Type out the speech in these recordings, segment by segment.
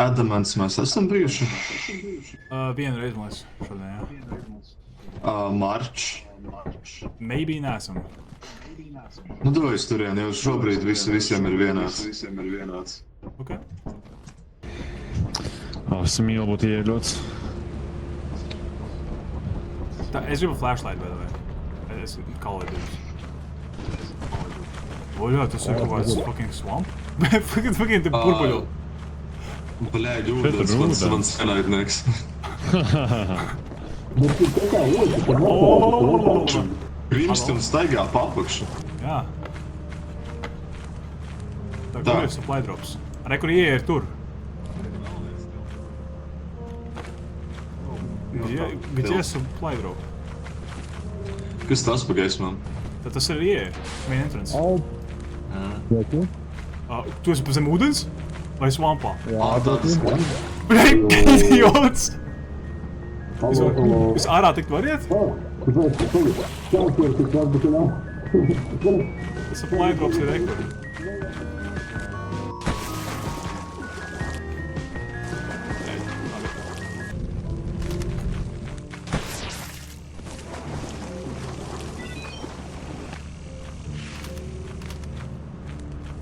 Adamants mēs esam bijuši. Vienu reizi mēs šodien, jā. Marč. Maybe nesam. Nu, dojas turien, jau šobrīd visiem ir vienāds. Ok. Esam mīlu būt ieļots. Tā, es gribu flashlight, by the way. Es kalēdījus. Oļā, tas ir kaut kāds fucking swamp? Fucking te burbuļo. Bļēģi, ūdens, mans ienaidnieks. Grimsti un staigā pa apakšu. Jā. Tā, kur ir supply drops? Re, kur ieeja ir tur. Где supply drop? Kas tas pa gaismām? Tad tas ir ieeja. Main entrance. Tu esi zem ūdens? Vai swampā? Tas Bļēģi, idiots! Jūs ārā tikt variet? Supply drops ir rekur.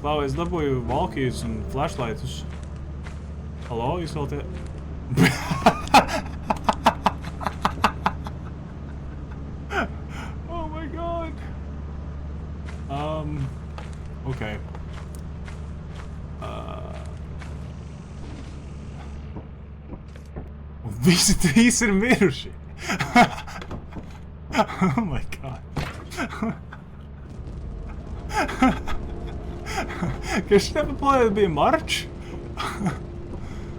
Klau, es dabūju valkijas un flashlightus. Halo, jūs vēl te... Oh my god. Okay. Visi trīs ir miruši. Oh my god. Ka šitā pa planētu bija marč?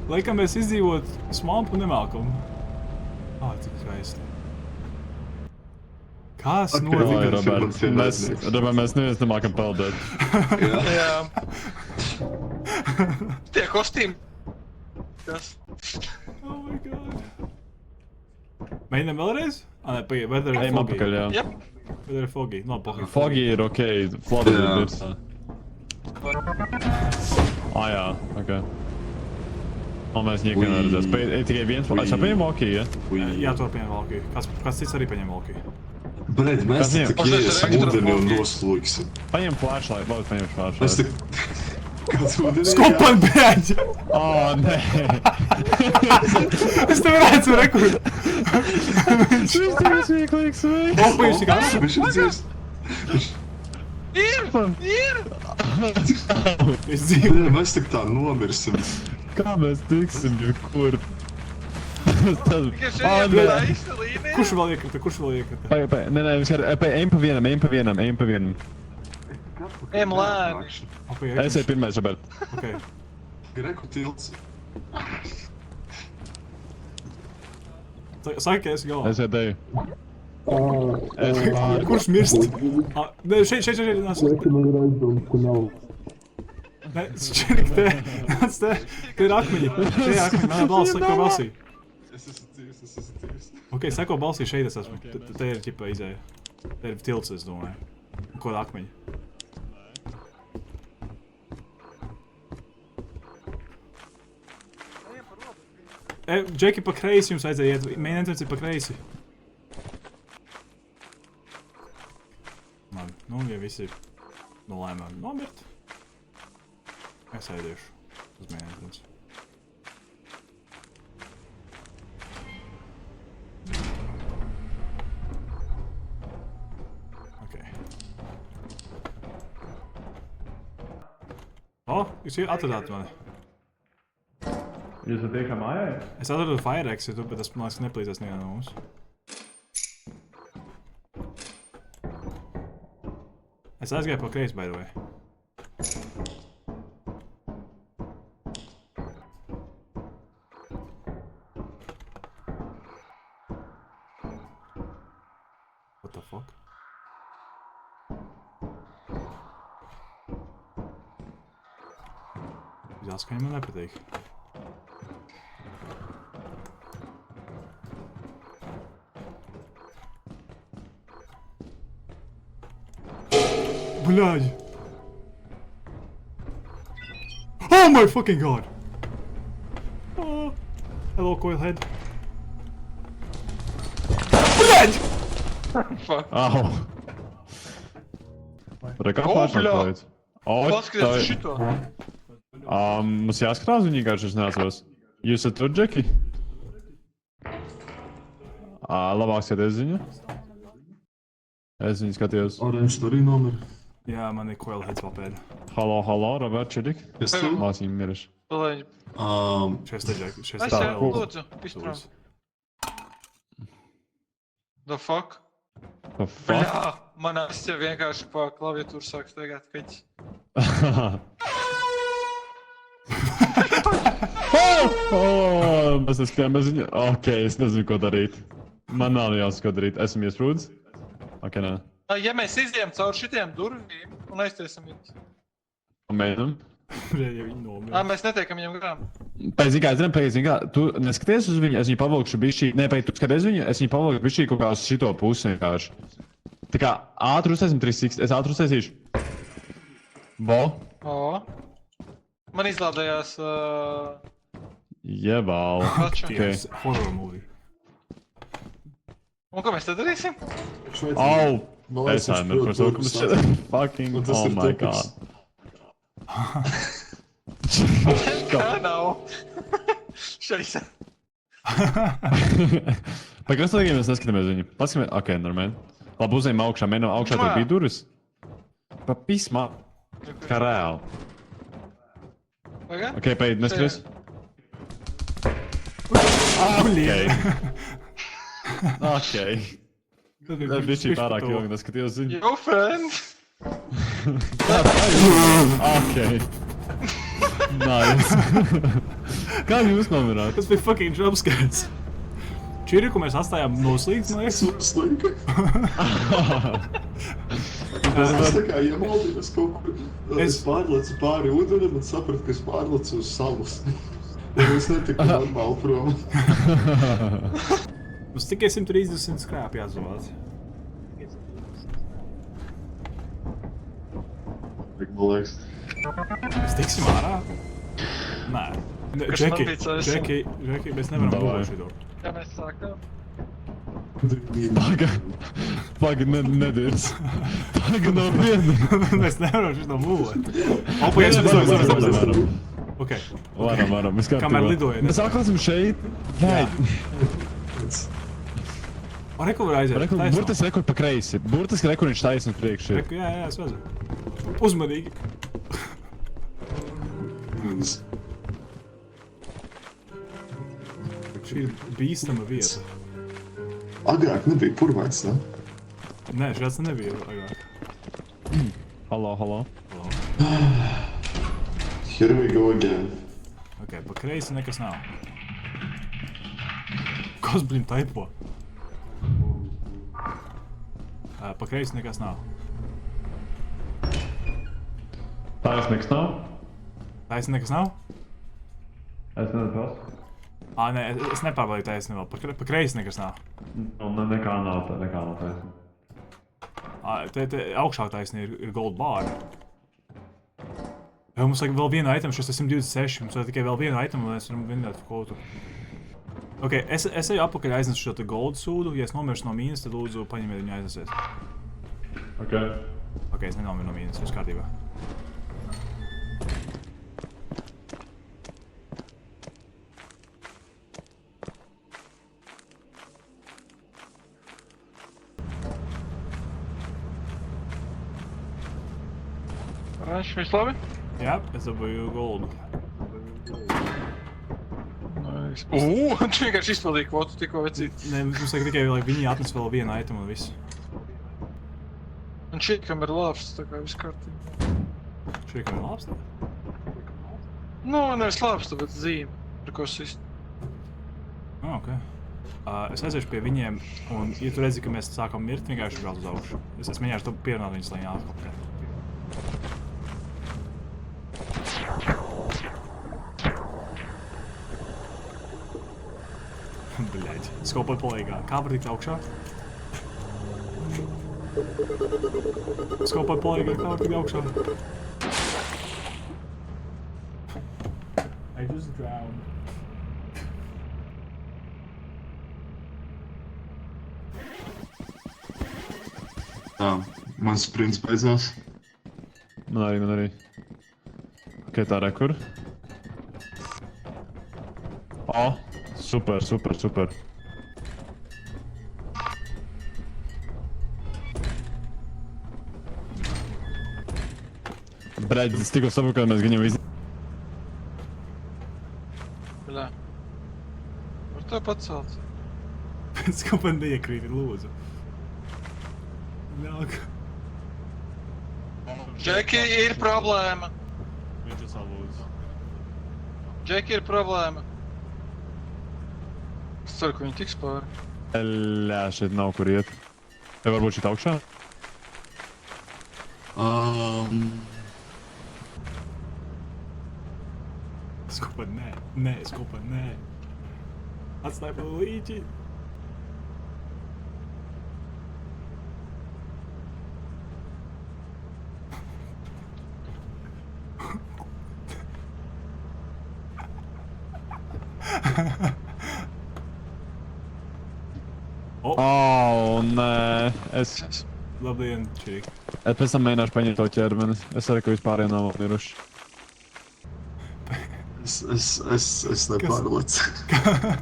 Laikam mēs izdzīvot swampu nemalkumu. Cik skaisti. Kas notika? Robert, mēs neviens nemākam peldēt. Jā. Tie kostīmi. Kas? Oh my god. Mēģinām vēlreiz? Nē, paiet, weather ir Ejam foggy. atpakaļ, jā. Jep. Weather ir foggy. No, pahī. Foggy ir ok, flooded ir Jā. virsā. Jā, ok. Un mēs viņu nekad neredzēs. Tikai viens, es apējam walkie, ja? Jā, to pieņem valkī. Kāds cits arī pieņem valkī. Bļēģi, mēs Kas tik iesim ūdeni un noslūgsim. Paņem flashlight, labi, paņem Mēs flashlight. tik... Kāds ūdeni? Skopan, bļēģi! Nē! Es tev redzu, rekur! Viņš ir smieklīgs, vai? Opīši tik ārā! Viņš ir dzīvs. Ir! Es dzīvu. Bļēģi, mēs tik tā nomirsim. Kā mēs tiksim, kur? Tikai šeit nē. taisa līnija. Kurš vēl iekrita? Nē, viņš ir, ejam pa vienam. Ejam lēni. Es eju pirmais, Robert. Ok. Greku tilts. Saki, ka esi galā. Es eju. Kurš mirst? Nē, šeit, nāc. Nē, šķirik, te. Nāc te. Te ir akmeņi. Te ir akmeņi. Manā balss, seko balsī. Es esmu dzīvs. Ok, seko balsī, šeit es esmu. Te ir ķipa izēja. Te ir tilts, es domāju. Un ko akmeņi? Džeki, pa kreisi jums vajadzēja iet. Main entrance ir pa kreisi. Labi, nu, ja visi no lēmām nomirt, es aiziešu uz main entrance. Ok. Jūs atradāt mani. Jūs esat iekšā mājā? Es atradu fire exit, bet tas, man liekas, nepalīdzēs nevienam no mums. Es aizgāju pa kreisi, by the way. What the fuck? Jāskaņa man nepatīk. Bļāģi! Oh my fucking god! Hello, Coilhead. Блядь! Fuck. Au! Rekā O, flashlight bļā. palīdz? O, Paskaties uz tā- šito. Mums jāskrās viņa garš, es neatceros. Jūs esat tur, Džeki? Labāk skaties ziņu. Es viņu skatījos. Orange tur arī nomira. Jā, man ir Coilheads papēda. Halo, Robert, Čedik. Kas tur? Māsīm miruši. Lai- Šeit te Džeki, šeit Es te jau cool. lūdzu, izprom. The fuck? The fuck? Bļā, man asķē vienkārši pa klaviatūru sāk staigāt kaķis. Mēs esam bez viņa. Ok, es nezinu, ko darīt. Man nav jāsaka, ko darīt. Esmu iesprūdis? Ok, nē. Ja mēs izējām cauri šitiem durvīm un aiztiesim viņus. Mēģinam. Ja viņi nomira. Mēs netiekam viņam garām. Pēc kā, tu neskaties uz viņu, es viņu pavilkšu bišķī. Nē, pēc tu skaties viņu, es viņu pavilkšu bišķī kaut kā uz šito pusi vienkārši. Tā kā ātri uztaisim 3x, es ātri uztaisīšu. Bo? O. Man izlādējās... Jebāl. Taču. Tieks, horror movie. Un ko mēs tad darīsim? Au! Man liekas, Es aizmirsu par to, ka mums šeit fucking, Un tas oh ir my tupiks. god. Kā nav? Šeisa. Pēc kas tagad mēs neskatāmies viņu? Paskatāmies, ok, normāli. Labi, uzējām augšā, mēģinām augšā, tur bija durvis. Pa pismā. Kā reāli. Pagā? Ok, pēc, neskaties. Ok. Tas bija šī pārāk ilgi, neskatījos viņu. Yo, friend! Ok. Nice. Kā jūs nomirāt? Tas bija fucking jumpscares. Čiriku mēs atstājām noslīgts, man liekas. Slīka. Es tā kā iemaldījos kaut kur. Es pārlecu pāri ūdenim un sapratu, ka es pārlecu uz salas. Un es netiku normāli prom. Mums tikai 130 skrāpi jāzvāc. Man liekas. Mēs tiksim ārā? Nē. Kas man bija ceļš? Džeki, mēs nevaram Davai. būt šito. Kā mēs sākam? Paga, nedēļas. Paga no viena. Mēs nevaram šito mūvēt. Opa, jā, Ok. Varam, mēs kārtībā. Kamēr lidojam. Mēs atklāsim šeit. Nē. O, reku var aiziet. Taisnām. Burtiski rekur pa kreisi. Burtiski rekur viņš taisnās priekš šeit. Reku, jā, es redzu. Uzmanīgi. Šī ir bīstama vieta. Agrāk nebija purvains, ne? Nē, šāds nebija agrāk. Halo. Here we go again. Ok, pa kreisi nekas nav. Kas, blin, taipo? Pa kreisi nekas nav. Taisnīgs nav? Taisni nekas nav? Es nezinu. Nē, es nepārbaudīju taisni vēl. Pa kreisi nekas nav. Nekā nav taisnīgs. Te augšā taisni ir gold bar. Mums vajag vēl vienu itemu, šis ir 126. Mums vajag tikai vēl vienu itemu, un mēs varam vinēt kvotu. Ok, es eju apakaļ aiznesu šo te gold sūdu. Ja es nomiršu no mīnas, tad lūdzu paņemiet viņu aiznesiet. Ok. Ok, es nenomiru no mīnas, viss kārtībā. Viņš viss labi? Jā, es dabūju goldu. Nice. Viņš vienkārši izpildīja kvotu tikko vecīt. Nē, mums vajag tikai, lai viņi atnes vēl vienu itemu un viss. Un šikam ir lāpsts, tā kā viss kārtībā. Šī kā ir lāpsta? Nu, nevis lāpsta, bet zīme. Ar ko sist. Ok. Es aiziešu pie viņiem, un ja tu redzi, ka mēs sākam mirt, vienkārši brauc uz augšu. Es mēģināšu to pierunāt viņus, lai viņi atklāpē. Bļaļ, skopot palīgā. Kā var tikt augšā? Skopot palīgā, kā var tikt augšā? I just drowned. Tā, mans sprints beidzās. Man arī. Ok, tā rekur. O, super. Bredz, es tikko saprotu, ka mēs viņam Bļā. Var to pacelt? Es kaut kā neiekrīti, lūdzu. Nāk. Džeki, ir problēma. Viņš ir salūdzu. Džeki, ir problēma. Es ceru, ka viņi tiks pāri. Eļā, šeit nav kur iet. Vai varbūt šeit augšā? Es kaut kā nē. Atstāj pa līķi. Oh, nē. Es Labdien, čirīgi. pēc tam mēģināšu paņemt to ķermeni. Es arī, ka vispār nav miruši. Es nepārlecu.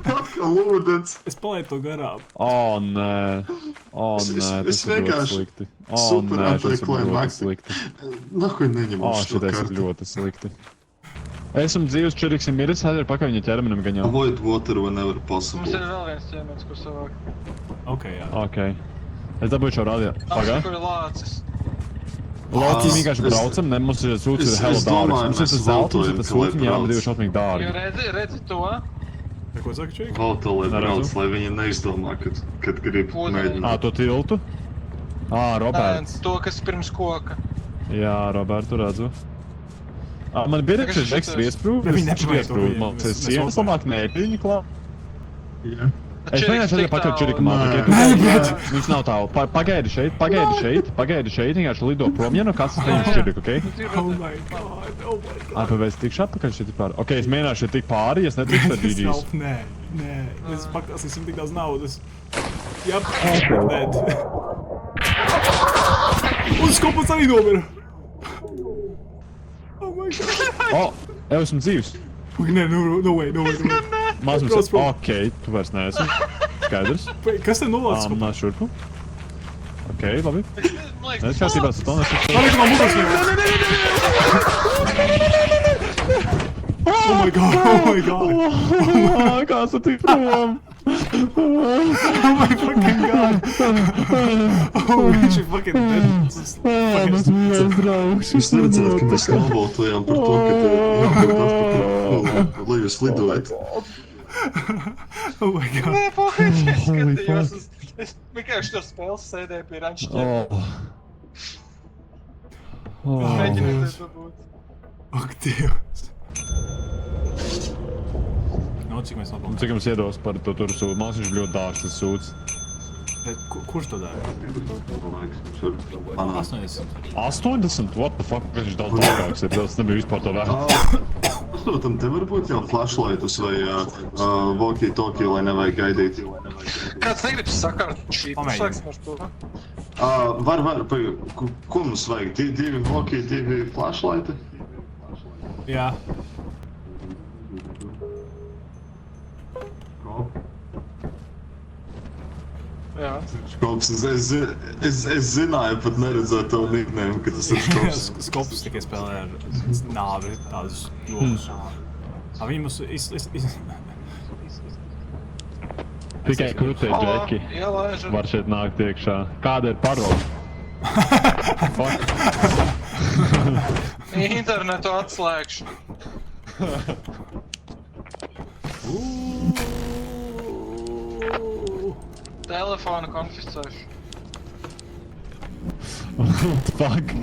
Atkal ūdens. Es palaidu to garām. Oh, nē. Es Tas ir ļoti vienkārši slikti. super Nē, tas ir anticlimactic. ļoti slikti. Nahuj neņemu šo Šitais ir kartu. ļoti slikti. Esmu dzīvs, čiriks ir miris, ir pakaļ viņa ķermenim gaņā. Avoid water whenever Mums possible. ir vēl viens ķēmens, ko savāk. Ok, jā. Ok. Es dabūju šo radio. Pagā. Kur ir lācis. Lācī vienkārši braucam, ne, mums ir sūds ir hella es dārgs. domāju, Mums ir tas mēs zelta, mums ir valtojam, tas ka lai sūds, viņām brauc. bija šausmīgi Jo dārgi. redzi to? Ko saka, čirīgi? Valto, lai Neredzu. brauc, lai viņi neizdomā, kad grib Ūdeni. mēģināt. To tiltu? Roberts. Nē, to, kas pirms koka. Jā, Robertu redzu. Man bija Tagad šis šitas- ekstra iesprūst. Bet viņi nepagaida to iesprūst. viņu. Man Mēs- tas mēs sienas otrā. labāk nē, viņi klāt. Jā. Es mēģināšu arī pakaļ čirikam Nē. ātrāk. Viņš nav tālu. Pagaidi šeit, vienkārši lido prom, ja nu kāds paņems čiriku, ok? Oh my god. Pēc tikšu atpakaļ šeit pāri. Ok, es mēģināšu šeit tik pāri, es netikšu ar GG's. Help, nē. Es pakāsīsim tik daudz naudas. Jap, dead. Un skopuls arī nomira. Oh my god. Esmu dzīvs. Nē, no way. Mazums, Brauc prom. ok, tu vairs neesi. Skaidrs. Kas te nolādz skopus? Nā, šurpu. Ok, labi. Man liekas, Es kārtībā ar to nesu. Palika man mutas viņam. Oh my god. Kāds tu tik prom? Oh my fucking god. Oh, viņš ir fucking dead. Mans mīļais draugs. Jūs neredzāt, ka mēs nobaltojām par to, ka tev jābūt lai jūs lidojat. Oh my god. Nē, pohiet, es Holy skatījos. fuck. Es vienkārši tur spēles sēdēju pie rančķiem. Mēģināju to dabūt. Ak, Dievs. No, cik mēs labāk. Cik jums iedos par to tur sūdu? Mans viņš ļoti dārgs tas sūds. Bet kurš to dara? 80. 80? What the fuck? Viņš daudz dārgāks ir. Tas nebija vispār to vērts. Protams, te var būt jau flashlightus vai walkie-talkie, lai nevajag gaidīt. Kāds negrib sakārt šī? Pamēģini. Sāksim ar to. Var, ko mums vajag? Divi walkie, divi flashlighti? Jā. Jā. Škops, es zināju, pat neredzēju tavu nickname, ka tas ir škops. Skopus tikai spēlē ar nāvi, tādus jokus. Viņi mums Tikai krūtē, Džeki. Jā, laižam. Var šeit nākt iekšā. Kāda ir parola? Fuck. Internetu atslēgšu. Telefonu konfiscēšu. What the fuck?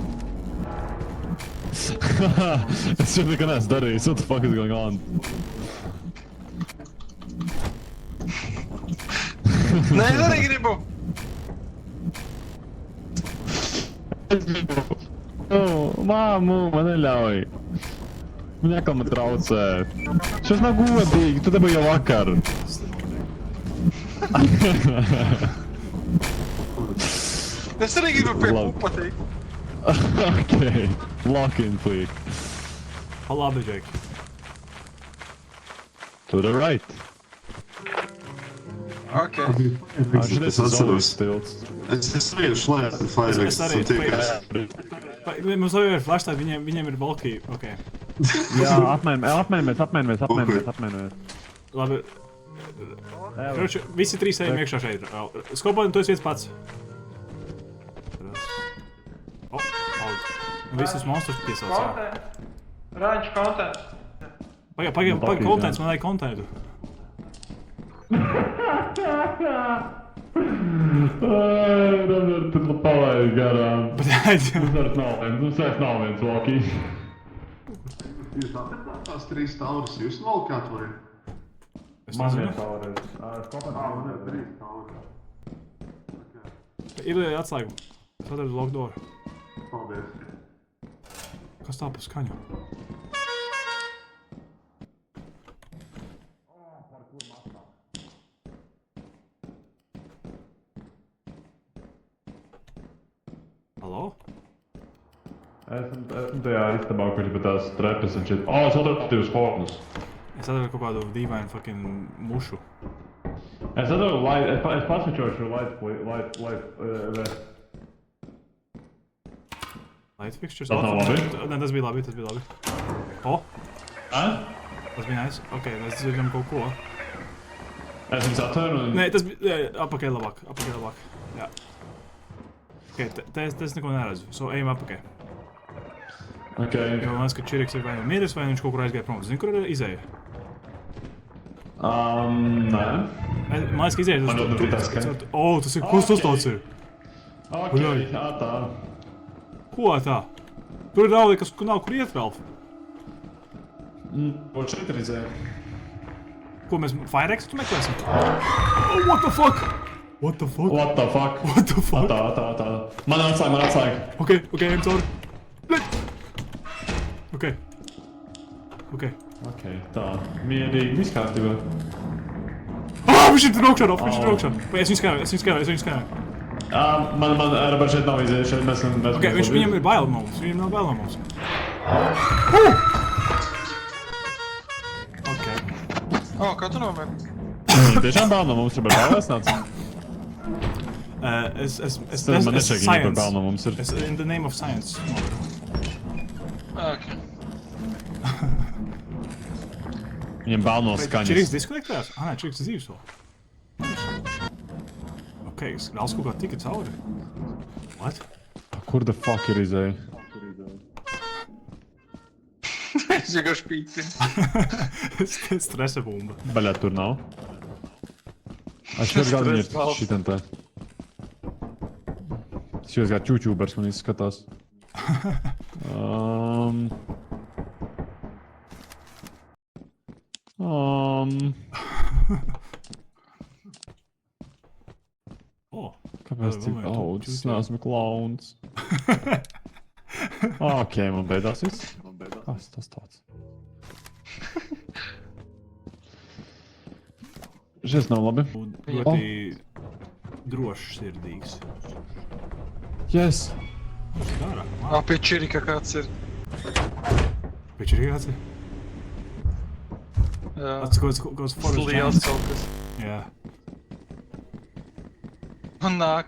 Es šo nekā neesmu darījis. What the fuck is going on? Nē, es arī gribu. Māmu, man neļauj. Viņa atkal man traucē. Šis nav godīgi, tu dabūji jau vakar. Es arī gribu pie Labi. pupa teikt. Okay. Lock in, please. Pa labi, Džek. To the right. Ok. Šitais ir zonas tilts. Es iešu lēt Firex Es arī- un tiekās. Mums jau ir flashlight, viņiem ir balkī. Ok. Jā, apmainamies. Labi. Kroči, visi trīs ejam iekšā šeit. Skopot, tu esi viens pats. Visus monstrus piesauc, jā. Rāņš kontents. Pagaid, kontents, man vajag kontentu. Robert, tu palaidi garām. Bļaļ. Mums vairs nav viens walkie. Jūs tās 3 taurus jūs valkāt vai? Es nezinu. Ir atslēguma. Es atradu lock door. Paldies. Kas tā pa skaņu? Halo? Esmu tajā istabā, kur ir tās trepas un šit. Es atradu divus hornus. Es atradu kaut kādu dīvainu fucking mušu. Es atradu light, es pasvičošu light vest. Light fixtures? Tas nav labi? Nē, tas bija labi. O! Ā? Tas bija nice. Ok, mēs dzirdam kaut ko. Es viņus atveru un... Nē, tas bija... Apakaļ labāk. Jā. Ok, te es neko neredzu. So, ejam apakaļ. Ok. Jo man liekas, ka Čiriks ir vai nu miris, vai viņš kaut kur aizgāja prom. Zini, kur ir izēja? Nē. Man liekas, ka izēja... Man ir tā skaņa. O, tas ir... Kus tas tāds ir? Ok, tā. Ko tā? Tur ir nauda, kas nav kur iet, Ralf. Un šeit ir izēja. Ko mēs Firexu meklēsim? Oh, what the fuck? What the fuck? What the fuck? Tā. Man atslēga. Ok, ejam cauri. Bļaļ! Ok. Ok, tā. Mierīgi, viss kārtībā. Viņš ir tur augšā, Ralf, viņš ir tur augšā. Vai es viņu skanēju. Man Robert šeit nav izēja, šeit mēs... Ok, viņam ir bail no mums, viņam nav bail no mums. Ok. Kā tu nomēr? Tiešām bail no mums, Robert, pārliecināts? Man nešķiet, ka viņi par bail no mums ir. In the name of science. Ok. Viņam bail no Čiriks skaņas. diskonektējās? Nē, Čiriks ir dzīves vēl. Ok, Ralfs kaut kā tika cauri. What? Kur the fuck ir izēja? Es vienkārši pīkti. Stresa bumba. Baļā, tur nav. Es šeit gadu viņi ir šitam te. Es šeit kā čūčūbers man izskatās. Kāpēc tik daudz? Es neesmu klauns. Ok, man beidzās viss. Kas tas tāds? Šis nav labi. Ļoti drošs sirdīgs. Yes! Viņš dara. Pie Čirika kāds ir. Viņš ir kāds ir? Jā. Tas kaut kāds forest Liels giants. kaut kas. Jā. Un nāk...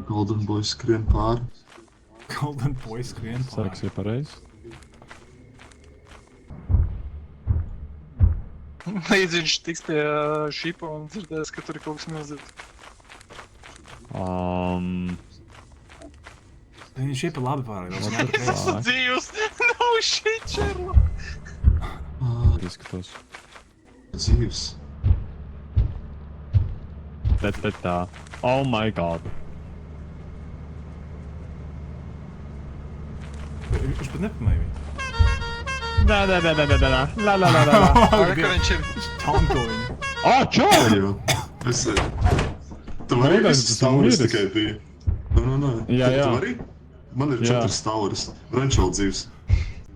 Golden Boy skrien pāri. Golden Boy skrien pāri. Sarks ir pareizi. Līdz viņš tiks pie šipa un dzirdēs, ka tur ir kaut kas milzīgs. Viņš ir pa labi pārāk. Es esmu dzīvs! Nav shit, Sherlock! Izskatos. Dzīvs. Bet tā. Oh my god. Viņš pat nepamēja viņu. Nā. La. Kā viņš ir? Tanko viņu. Čau! Jā. Es... Tu vari Liekas, visas tas tauras miris. tikai bija. Nē. Jā. Tu vari? Man ir Jā. 4 tauras. Viņš vēl dzīvs.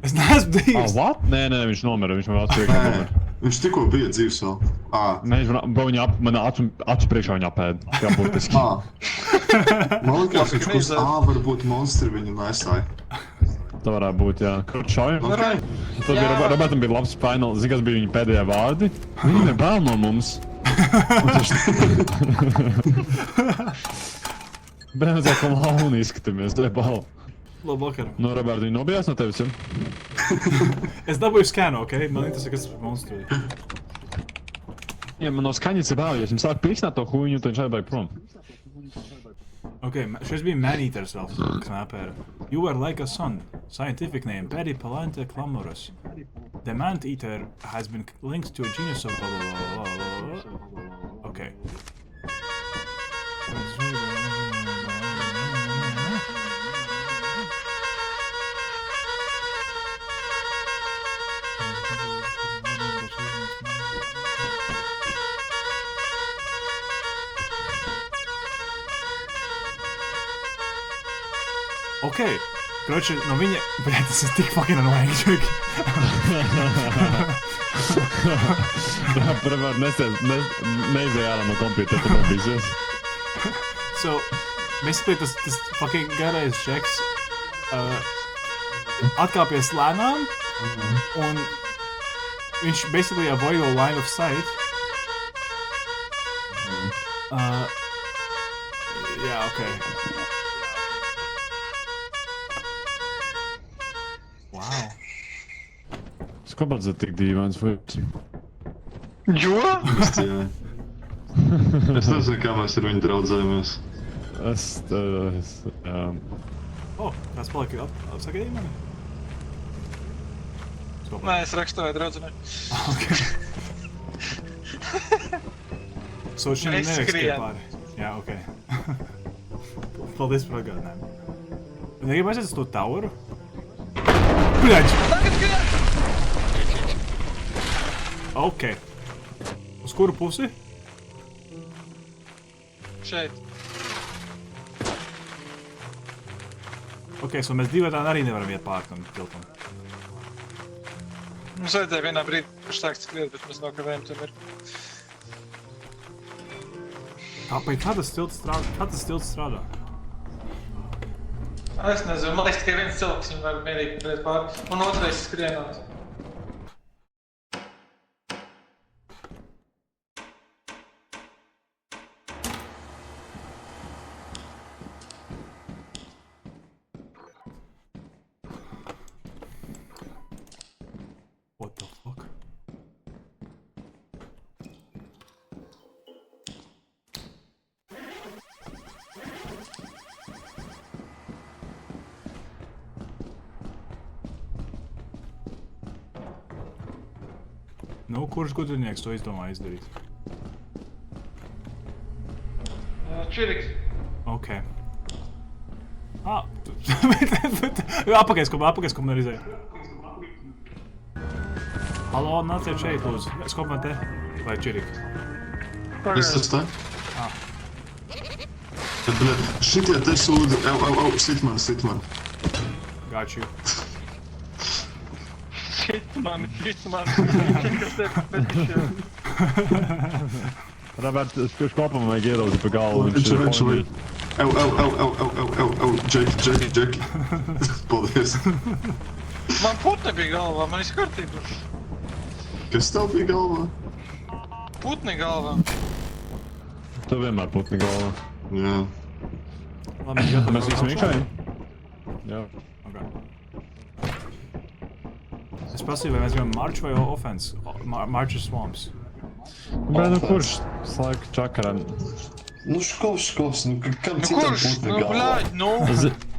Es neesmu dzīvs. What? Nē, viņš nomira, viņš man vēl atpakaļ nomira. Viņš tikko bija dzīves vēl. Nē, man acu priekšā viņa apēda. Kā burtiski. Man liekas, viņš uz varbūt monstri viņu nesāja. Tā varētu būt, jā. Kur šaujam? Tad bija Robertam bija labs final. Zini, kas bija viņa pēdējā vārdi? Viņi nebail no mums. Bet mēs kā launi izskatāmies, nebail. Labvakar. No Roberta, viņi nobijās no tevis, ja? Es dabūju skēnu, ok? Man interesē, kas ir monstru. Ja man no skaņas ir bail, ja viņš sāk pīksnāt to huņu, tad viņš aizbēg prom. Ok, šis bija Man-Eaters vēl, kas mēpēra. You are like a sun. Scientific name, Peripalante clamorus. The Man-Eater has been linked to a genus of blah blah blah blah blah. Ok. Ok, kroči, no viņa... Bļet, tas ir tik fucking annoying, čuki. Premēr, neizēj ārā no kompjutera, tad nobīsies. So, basically, tas fucking garais čeks atkāpies lēnām, un viņš basically avoid all line of sight. Jā, ok. Wow. Kāpēc ir tik dīvains vajag? Jo? Jā. Es nezinu, kā mēs ar viņu draudzējamies. Kāds palika apsagaidīja mani? Nē, es rakstoju draudzene. Ok. So šim Es nevies skrienu. pāri. Jā, ok. Paldies par atgādinājumu. Negribu aiziet uz to toweru? Bļaģ! Tagad skrien! Ok. Uz kuru pusi? Šeit. Ok, so mēs divi tā arī nevaram iet pāri tam tiltam. Mums vajadzēja vienā brīdī, kurš sākt skriet, bet mēs nokavējam tomēr. Kā tas tilts strādā? Es nezinu, man liekas, tikai viens cilvēks viņu var mierīgi pret pāri, un otrais skrienāt. What the fuck? Nu, kurš gudrinieks to izdomāja izdarīt? Čiriks. Ok. Apakaļskop nerizēja. Halo, nāciet šeit, lūdzu. Skop man te. Vai Čiriki? Es esmu te. Bet, bļet, šitie te sūdi. Sit man. Got you. Šit mani. Kas tev fetišē? Robert, skopam vajag ierauzi pa galvu. Viņš ir. Džeki. Paldies. Man putni bija galvā, man viss kārtībā. Kas tev bija galvā? Putni galvā. Tev vienmēr putni galvā. Jā. Labi, gatavs. Mēs visam iekšējiem? Jā. Ok. Es prasīju, vai mēs gribam march vai offense? March ir swamps. Bet nu kurš slaiku čakaram? Nu škovs, nu kam Nu citam kurš? putni Nu, galvā? bļaļ, nu.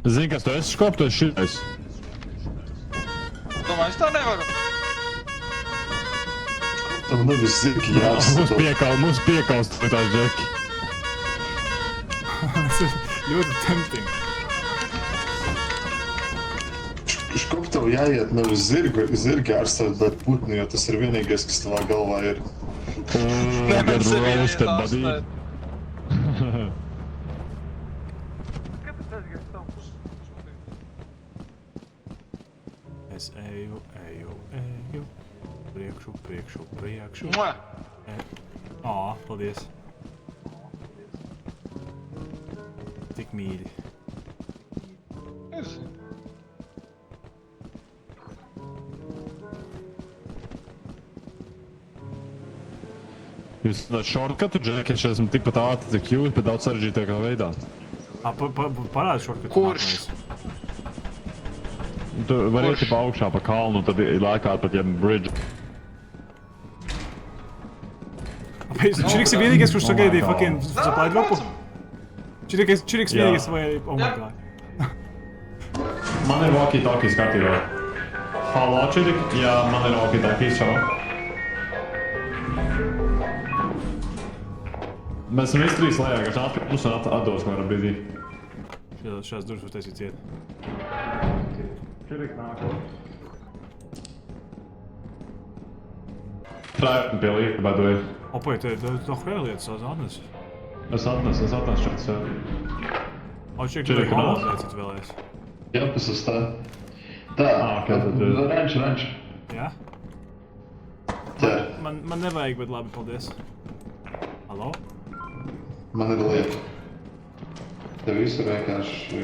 Zini, kas tu esi skop, tu esi šitais. Domāju, es tā nevaru. Tev nevis zirgi jāsat. Mums piekaust tās džeki. Tas ir ļoti tempting. Škop tev jāiet nevis zirgi ārstēt, bet putni, jo tas ir vienīgais, kas tavā galvā ir. Nevar sevi Roasted iet body. ārstēt. Kāpēc aizgājis tavu pusi? Es eju. Priekšu. Mua! Ā, paldies. Tik mīļi. Nezinu. Jūs shortcutu, Džek, es esmu tikpat ātri, cik jūs, bet daudz sarežģītākā veidā. Parādi šortkut. Kurš? Tu vari iet pa augšā pa kalnu, tad lēkāt pat jeb bridge. Čiriks ir vienīgais, kurš sagaidīja Oh my fucking supply dropu? Čiriks Jā. vienīgais vai... Oh my god. Man ir walkie-talkies kārtībā. Halo, Čirik? Jā, man ir walkie-talkies, čau. Mēs esam visi trīs lejā, kas atpūs un atdos, man ir brīdī. Šās durvis var taisīt ciet. Čirik nāk. Trājot pie līta, by the way. Opai, tu hvēl lietas atnes. Es atnesu šeit sev. O, Čirik, tu Čirik, halo nāc. lietas vēlēs. Jā, tas ir tā. Tā, Ok, tad... ranč. Jā? Jā, Man nevajag, bet labi, paldies. Halo? man ir lieta. Tev visu vienkārši...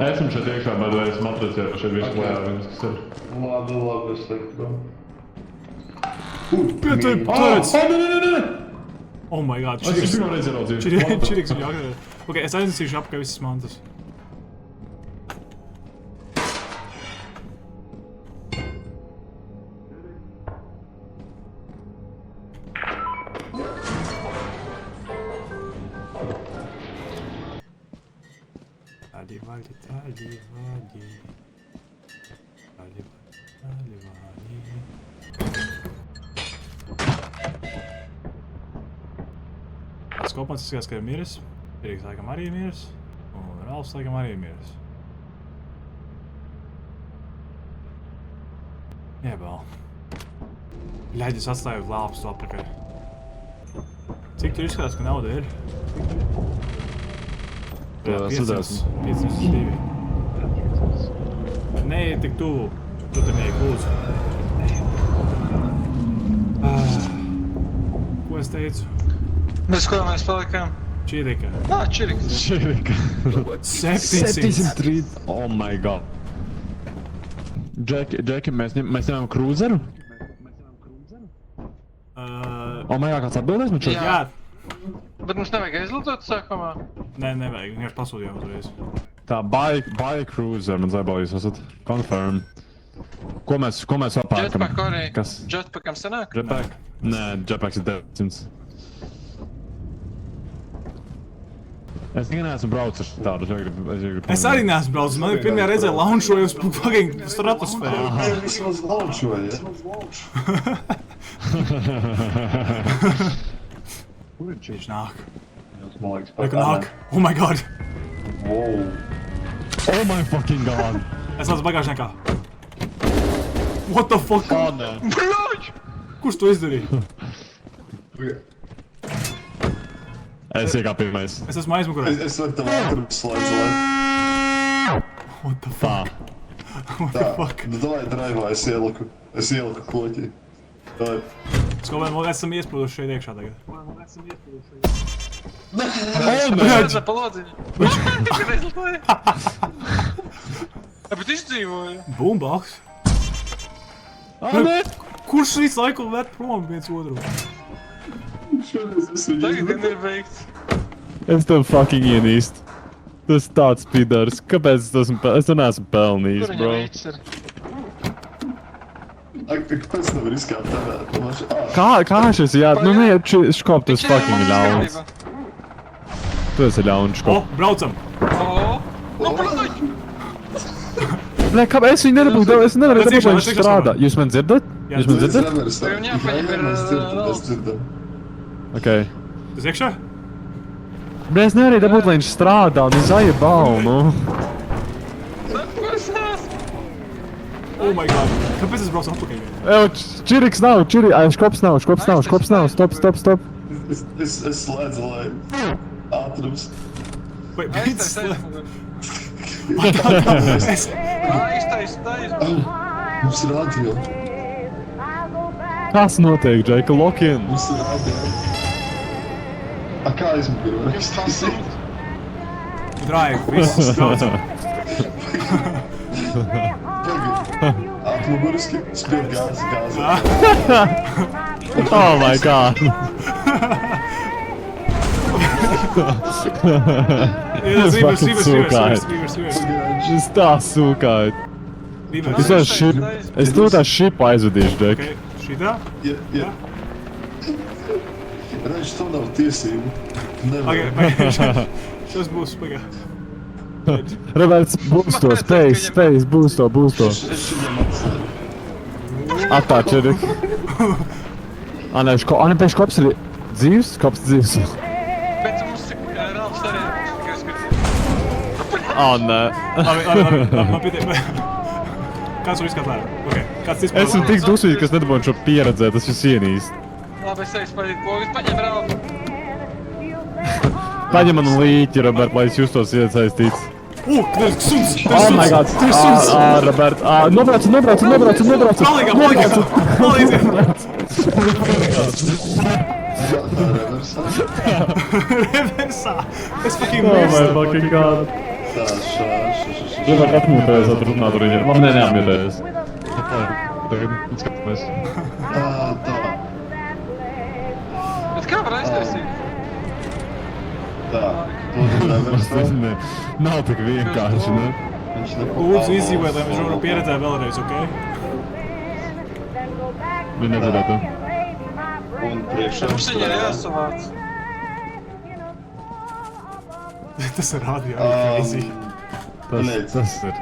Esmu šeit iekšā, by the way, esmu atracis jau šeit visu lejā, viens, kas ir. Labi, es teiktu. Pietur! Nē! Oh my god, Es Čiriks. pirmo reizi ieraudzīju. Čiriks ir jāgatavo. Ok, es aiznesīšu apkārt visas mantas. Tādi. Skopmans izskatās, ka ir miris. Čiriks laikam arī ir miris. Un Ralfs laikam arī ir miris. Jebal. Ļaļ, es atstāju lāpstu atpakaļ. Cik tur izskatās, ka nauda ir? Jā, sadzēsim. 502. Nē, tik tuvu. Tu te mēģi lūdzu. Ko es teicu? Bez ko mēs palikām? Čirika. Čiriks. Čirika. 700. 703. Oh my god. Džeki, mēs ņemam krūzeru? Oh my god, kāds atbildēs man šeit? Jā. Jā. Bet mums nevajag aizlidot sākumā. Nē, nevajag. Vienkārši pasūdījām uzreiz. Tā, buy cruiser, man zēbā jūs esat. Confirm. Ko mēs apērkam? Jetpack arī. Kas? Jetpackam sanāk? Jetpack? Nē, jetpacks ir 900. Es tikai neesmu braucis ar tādu, es gribu... Es arī neesmu braucis. Man ir pirmajā reizē launčojums fucking stratosfēru. Vismaz launčoja. Viņš nāk. Man liekas, Reku nāk. Oh my god. Wow. Oh my fucking god! Es lācu bagāžniekā. What the fuck? Oh, nē. Bļoģ! Kurš to izdarīja? Es iekāpu pirmais. Es esmu aizmugurē. Es varu tev ātrumu slēdzu, lai... What the Tā. fuck? What the fuck? Nu, davai draivā, es ieliku kloķi. Davai. Skobēn, mēs esam iesprūduši šeit iekšā tagad. Redza pa lodziņu. Rezultāja. Bet izdzīvoja. Boombox. Nē! Kurš visu laiku ved prom viens otru? Tagad gan ir beigts. Es tev fucking ienīstu. Tas tāds pidars. Kāpēc es to neesmu pelnījis, Kur viņa bro? veids ir? Kāpēc nevar izkāpt tādā? Kā šis jā? Nu nē, škop, tas fucking ļauns. Tu esi ļauns, O, škop. braucam! Nu, bļoģ! Nē, kāpēc es viņu nedabūju? Es nevaru Mēs dabūt, iekšā, lai mēs viņš iekšā strādā. Jūs man dzirdat? Jā, Jūs man dzirdat? Viņam jāpaņem ir, Es dzirdam. Okei. Tas iekšā? Bet es nevaru dabūt, lai viņš strādā, nu zajebau, nu. Ko es esmu? Oh my god. Kāpēc es braucu atpakaļ? Evo, Čiriks nav, škops nav, stop. Es slēdzu, lai ātrums. Vai, Aiztais, beidzis? aiztais. Mums radio. Kas notiek, Džeka? Lokin? Mums ir rādījumi. A, kā aizmugurē Jums tā rakstīt? Tu drive, viss straucam. Atmuguriski spied gāzi. Oh my god. Reverse. Es tā sūkāju. Es to tā šipu aizvedīšu, Džek. Okay, šitā? Ja. Redz, to nav tiesību. Nevar. Okay, šis būs, pagā. Roberts, boosto, space, boosto. Es viņam atstāju. Attāč, Džek. Nē, pēc kops ir dzīvs? Kops dzīvs. Bet mums tik reāls arī. Tikai skaties. Nē. Labi, pietiek. Kāds to izskatā? Okay, kāds vispār? Esmu tik dusmīgi, kas nedabūju šo pieredzēt, tas viss ienīst. Labi, es eju spēlīt pogas, paņem reāli. Paņem man līķi, Robert, lai es justos iesaistīts. Suns! Oh my god! Robert! Nobrauc! Palīgā! Reversā! Es fucking Oh my mirstu! fucking god! Tā, Robert, atmūtējies, atrunāt ar viņiem. Man neamītējies. Tagad skatāmies. Tā. Bet kā var aiztaisīt? Tā. To nevar stāvēt. Ne, nav tik vienkārši, ne? Viņš nepārāk. Lūdzu, izdzīvot, lai mēs varam pieredzēt vēlreiz, ok? Viņi nevarētu. Un priekšā. Mums viņa ir jāsavāc. Tas ir radio, crazy. Tas ir. Tas ir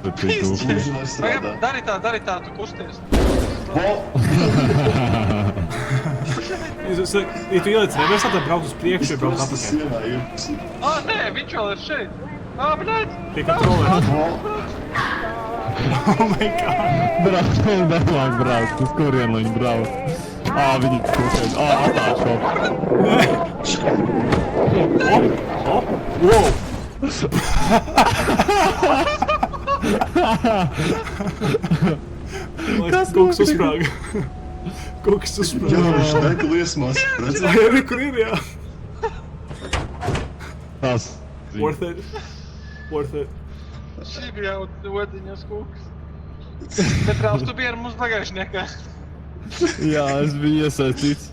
tūkstoši. Viņš nestrādā. Dari tā, tu kusties. Ja tu ieliec reversā, tad brauc uz priekšu, brauc Tas atpakaļ. sienā ir. Nē, viņš vēl ir šeit. Bļaļ! Pie kontrolē. Oh my god. Brauc, uz kurien viņi brauc. Viņi kurien. Attāč kaut. Wow! Kas kaut kas uzsprāga? Kaut kas Jā, uzsprāga. viņš deg liesmās. Redz? Jā, kur ir, jā? Tas. Worth it. Worth it. Šī bija jau odiņas kūks. Bet Rāls, tu biji ar mums pagājušniekā. Jā, es biju iesaistīts.